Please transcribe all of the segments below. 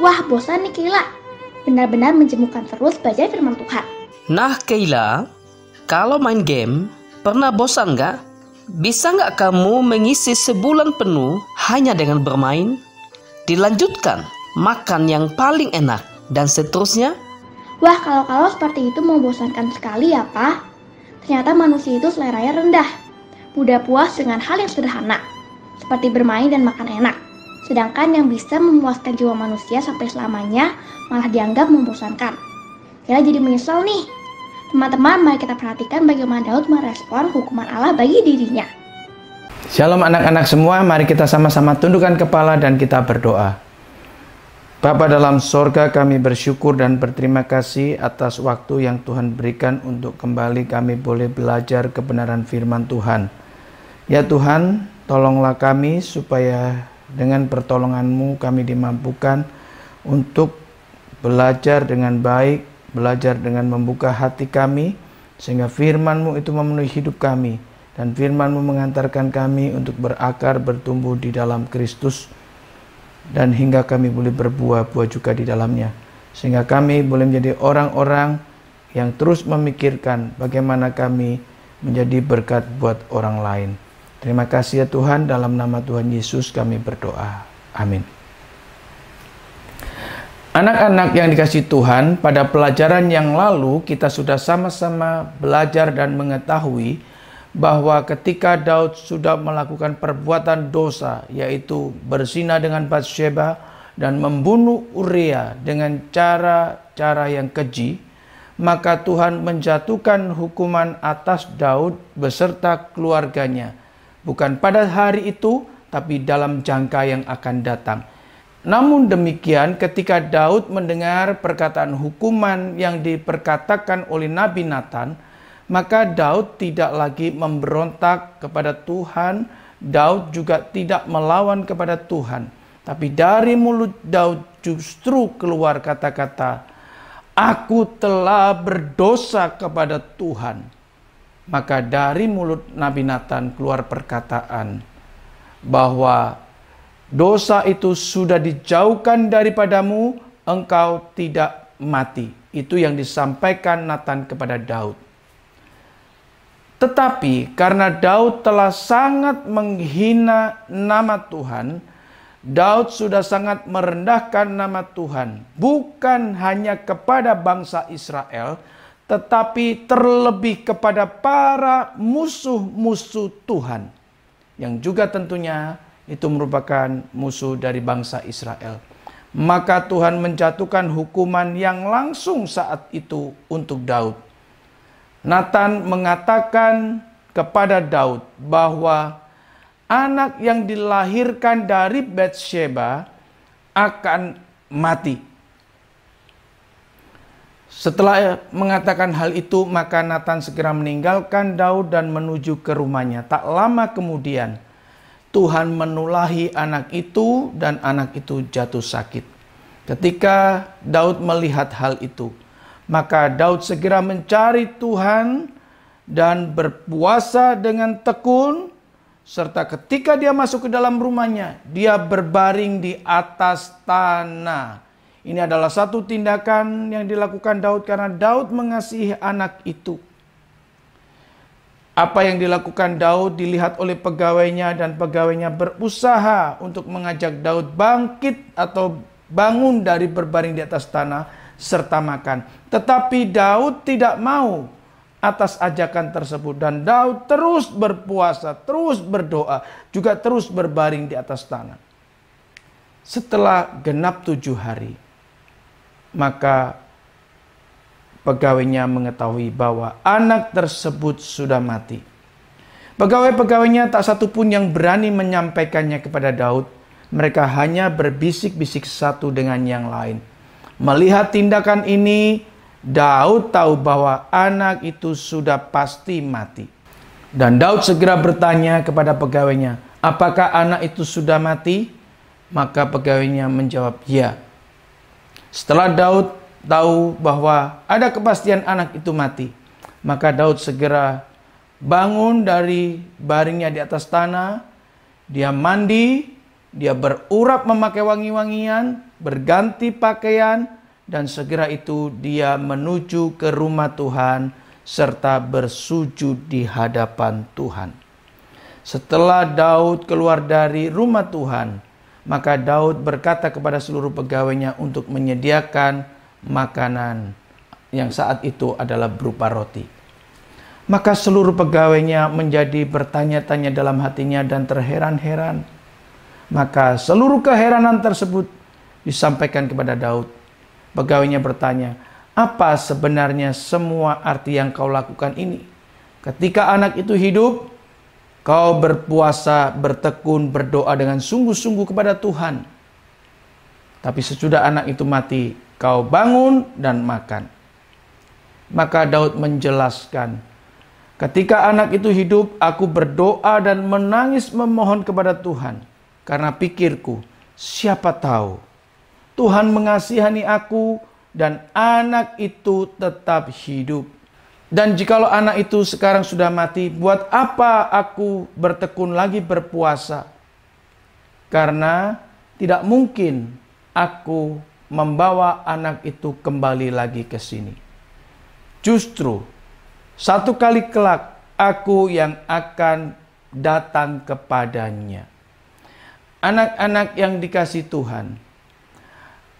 Wah, bosan nih Keila. Benar-benar menjemukan terus belajar firman Tuhan. Nah Keila, kalau main game, pernah bosan nggak? Bisa nggak kamu mengisi sebulan penuh hanya dengan bermain? Dilanjutkan, makan yang paling enak, dan seterusnya? Wah, kalau seperti itu membosankan sekali ya, Pak. Ternyata manusia itu seleranya rendah. Mudah puas dengan hal yang sederhana, seperti bermain dan makan enak. Sedangkan yang bisa memuaskan jiwa manusia sampai selamanya malah dianggap membosankan. Keila jadi menyesal nih. Teman-teman, mari kita perhatikan bagaimana Daud merespon hukuman Allah bagi dirinya. Shalom anak-anak semua, mari kita sama-sama tundukkan kepala dan kita berdoa. Bapa dalam sorga, kami bersyukur dan berterima kasih atas waktu yang Tuhan berikan untuk kembali kami boleh belajar kebenaran firman Tuhan. Ya Tuhan, tolonglah kami supaya dengan pertolongan-Mu kami dimampukan untuk belajar dengan baik, belajar dengan membuka hati kami, sehingga firman-Mu itu memenuhi hidup kami, dan firman-Mu mengantarkan kami untuk berakar, bertumbuh di dalam Kristus, dan hingga kami boleh berbuah-buah juga di dalamnya, sehingga kami boleh menjadi orang-orang yang terus memikirkan bagaimana kami menjadi berkat buat orang lain. Terima kasih ya Tuhan, dalam nama Tuhan Yesus kami berdoa. Amin. Anak-anak yang dikasihi Tuhan, pada pelajaran yang lalu kita sudah sama-sama belajar dan mengetahui bahwa ketika Daud sudah melakukan perbuatan dosa, yaitu berzina dengan Batsheba dan membunuh Uria dengan cara-cara yang keji, maka Tuhan menjatuhkan hukuman atas Daud beserta keluarganya. Bukan pada hari itu, tapi dalam jangka yang akan datang. Namun demikian, ketika Daud mendengar perkataan hukuman yang diperkatakan oleh Nabi Nathan, maka Daud tidak lagi memberontak kepada Tuhan. Daud juga tidak melawan kepada Tuhan. Tapi dari mulut Daud justru keluar kata-kata, "Aku telah berdosa kepada Tuhan." Maka dari mulut Nabi Nathan keluar perkataan bahwa dosa itu sudah dijauhkan daripadamu, engkau tidak mati. Itu yang disampaikan Nathan kepada Daud. Tetapi karena Daud telah sangat menghina nama Tuhan, Daud sudah sangat merendahkan nama Tuhan. Bukan hanya kepada bangsa Israel, tetapi terlebih kepada para musuh-musuh Tuhan, yang juga tentunya itu merupakan musuh dari bangsa Israel. Maka Tuhan menjatuhkan hukuman yang langsung saat itu untuk Daud. Nathan mengatakan kepada Daud bahwa anak yang dilahirkan dari Batsheba akan mati. Setelah mengatakan hal itu, maka Nathan segera meninggalkan Daud dan menuju ke rumahnya. Tak lama kemudian, Tuhan menulahi anak itu dan anak itu jatuh sakit. Ketika Daud melihat hal itu, maka Daud segera mencari Tuhan dan berpuasa dengan tekun. Serta ketika dia masuk ke dalam rumahnya, dia berbaring di atas tanah. Ini adalah satu tindakan yang dilakukan Daud karena Daud mengasihi anak itu. Apa yang dilakukan Daud dilihat oleh pegawainya, dan pegawainya berusaha untuk mengajak Daud bangkit atau bangun dari berbaring di atas tanah serta makan. Tetapi Daud tidak mau atas ajakan tersebut, dan Daud terus berpuasa, terus berdoa, juga terus berbaring di atas tanah. Setelah genap 7 hari, maka pegawainya mengetahui bahwa anak tersebut sudah mati. Pegawai-pegawainya tak satu pun yang berani menyampaikannya kepada Daud. Mereka hanya berbisik-bisik satu dengan yang lain. Melihat tindakan ini, Daud tahu bahwa anak itu sudah pasti mati. Dan Daud segera bertanya kepada pegawainya, "Apakah anak itu sudah mati?" Maka pegawainya menjawab, "Ya." Setelah Daud tahu bahwa ada kepastian anak itu mati, maka Daud segera bangun dari baringnya di atas tanah. Dia mandi, dia berurap memakai wangi-wangian, berganti pakaian, dan segera itu dia menuju ke rumah Tuhan serta bersujud di hadapan Tuhan. Setelah Daud keluar dari rumah Tuhan, maka Daud berkata kepada seluruh pegawainya untuk menyediakan makanan yang saat itu adalah berupa roti. Maka seluruh pegawainya menjadi bertanya-tanya dalam hatinya dan terheran-heran. Maka seluruh keheranan tersebut disampaikan kepada Daud. Pegawainya bertanya, "Apa sebenarnya semua arti yang kau lakukan ini? Ketika anak itu hidup, kau berpuasa, bertekun, berdoa dengan sungguh-sungguh kepada Tuhan. Tapi sesudah anak itu mati, kau bangun dan makan." Maka Daud menjelaskan, "Ketika anak itu hidup, aku berdoa dan menangis memohon kepada Tuhan. Karena pikirku, siapa tahu Tuhan mengasihani aku dan anak itu tetap hidup. Dan jikalau anak itu sekarang sudah mati, buat apa aku bertekun lagi berpuasa? Karena tidak mungkin aku membawa anak itu kembali lagi ke sini. Justru satu kali kelak aku yang akan datang kepadanya." Anak-anak yang dikasihi Tuhan,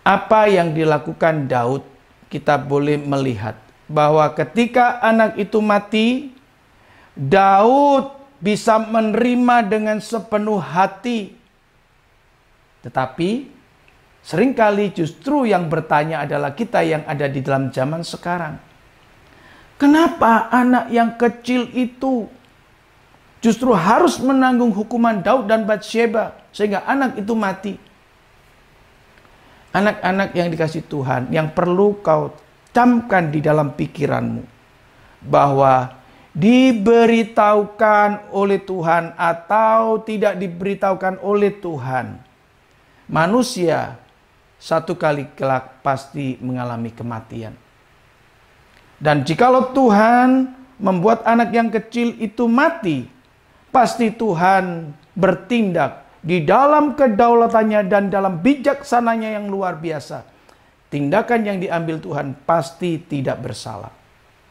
apa yang dilakukan Daud, kita boleh melihat bahwa ketika anak itu mati, Daud bisa menerima dengan sepenuh hati. Tetapi seringkali justru yang bertanya adalah kita yang ada di dalam zaman sekarang. Kenapa anak yang kecil itu justru harus menanggung hukuman Daud dan Batsyeba sehingga anak itu mati? Anak-anak yang dikasihi Tuhan, yang perlu kau camkan di dalam pikiranmu bahwa diberitahukan oleh Tuhan atau tidak diberitahukan oleh Tuhan, manusia satu kali kelak pasti mengalami kematian. Dan jikalau Tuhan membuat anak yang kecil itu mati, pasti Tuhan bertindak di dalam kedaulatannya dan dalam bijaksananya yang luar biasa. Tindakan yang diambil Tuhan pasti tidak bersalah.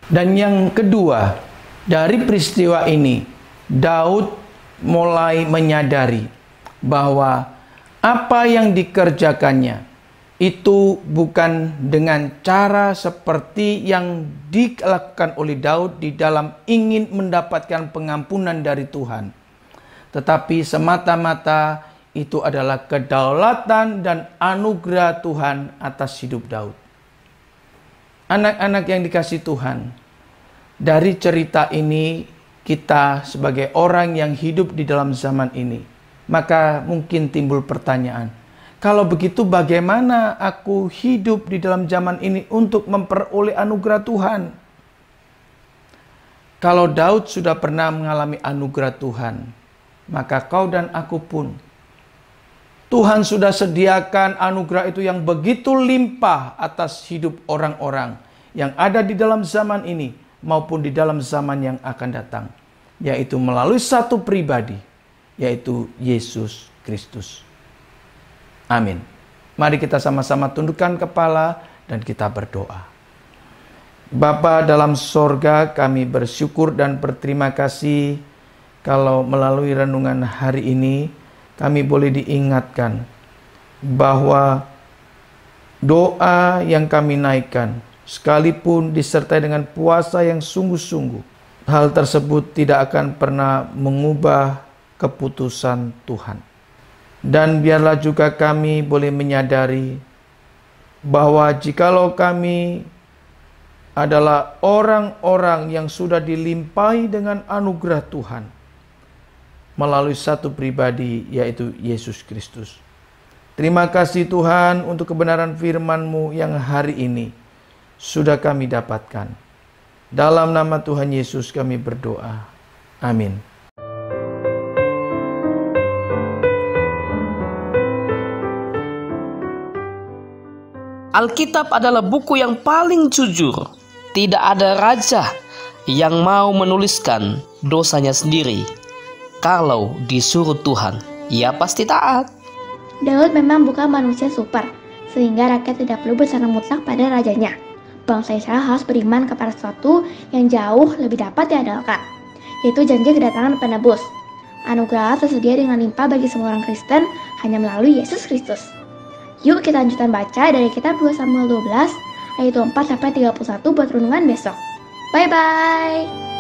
Dan yang kedua, dari peristiwa ini, Daud mulai menyadari bahwa apa yang dikerjakannya itu bukan dengan cara seperti yang dilakukan oleh Daud di dalam ingin mendapatkan pengampunan dari Tuhan, tetapi semata-mata itu adalah kedaulatan dan anugerah Tuhan atas hidup Daud. Anak-anak yang dikasihi Tuhan, dari cerita ini kita sebagai orang yang hidup di dalam zaman ini, maka mungkin timbul pertanyaan, kalau begitu bagaimana aku hidup di dalam zaman ini untuk memperoleh anugerah Tuhan? Kalau Daud sudah pernah mengalami anugerah Tuhan, maka kau dan aku pun, Tuhan sudah sediakan anugerah itu yang begitu limpah atas hidup orang-orang yang ada di dalam zaman ini maupun di dalam zaman yang akan datang, yaitu melalui satu pribadi, yaitu Yesus Kristus. Amin. Mari kita sama-sama tundukkan kepala dan kita berdoa. Bapa dalam sorga, kami bersyukur dan berterima kasih kalau melalui renungan hari ini kami boleh diingatkan bahwa doa yang kami naikkan sekalipun disertai dengan puasa yang sungguh-sungguh, hal tersebut tidak akan pernah mengubah keputusan Tuhan. Dan biarlah juga kami boleh menyadari bahwa jikalau kami adalah orang-orang yang sudah dilimpahi dengan anugerah Tuhan melalui satu pribadi, yaitu Yesus Kristus. Terima kasih Tuhan untuk kebenaran firman-Mu yang hari ini sudah kami dapatkan. Dalam nama Tuhan Yesus kami berdoa. Amin. Alkitab adalah buku yang paling jujur. Tidak ada raja yang mau menuliskan dosanya sendiri. Kalau disuruh Tuhan, ia pasti taat. Daud memang bukan manusia super, sehingga rakyat tidak perlu bersandar mutlak pada rajanya. Bangsa Israel harus beriman kepada sesuatu yang jauh lebih dapat diandalkan, yaitu janji kedatangan penebus. Anugerah tersedia dengan limpah bagi semua orang Kristen hanya melalui Yesus Kristus. Yuk kita lanjutkan baca dari kitab 2 Samuel 12 ayat 24-31 buat renungan besok. Bye-bye!